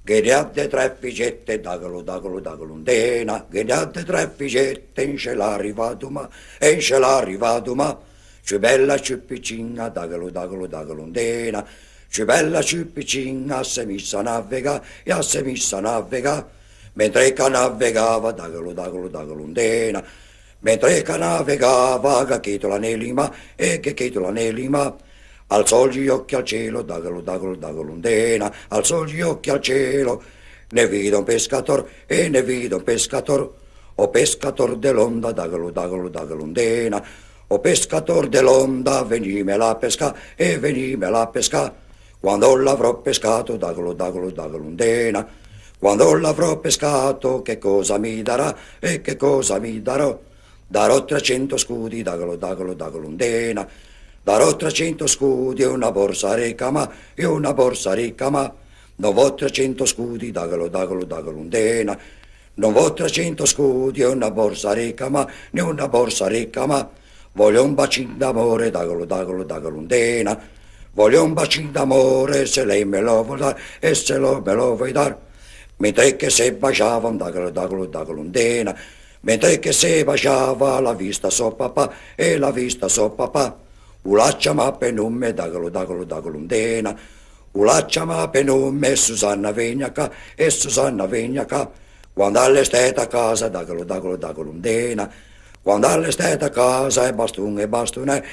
Ghidiate trefficette, dagalundena, ghidiate trefficette, in ce l'ha arrivatuma, e in ce l'ha arrivatuma, ciù bella ciù piccina, dagalundena, ciù bella ciù piccina, se missa navega, e a se missa navega, mentre che navegava, dagalundena, mentre che navegava, che chetola nell'ima, e che chetola nell'ima, alzò gli occhi al cielo, dagalundena, alzò gli occhi al cielo, ne vide un pescator e ne vide un pescator, o pescator dell'onda, dagalundena, o pescator dell'onda, venime la pesca e venime la pesca, quando l'avrò pescato, dagalundena, quando l'avrò pescato, che cosa mi darà e che cosa mi darò? Darò 300 scudi, dagalundena, darò 300 scudi e una borsa ricama, e una borsa ricama. Non vo 300 scudi, dagalundena. Non vo 300 scudi e una borsa ricama, né una borsa ricama. Voglio un bacino d'amore, dagalundena. Voglio un bacino d'amore, se lei me lo vuol dare, e se me lo vuoi dar. Mentre che se baciavano, dagalundena. Mentre che se baciava la vista so papà, e la vista so papà. Ulaccia ma penumme, dagalundena. Ulaccia ma penumme, Susanna Vignaca, e Susanna Vignaca. Quando all'esteta a casa, dagalundena. Quando all'esteta a casa, e bastunè,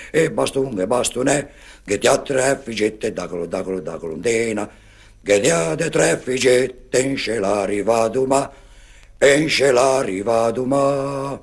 e bastunè. Che ti ha tre figette, dagalundena. Che ti ha de tre figette, in ce l'arriva duma, e in ce l'arriva duma.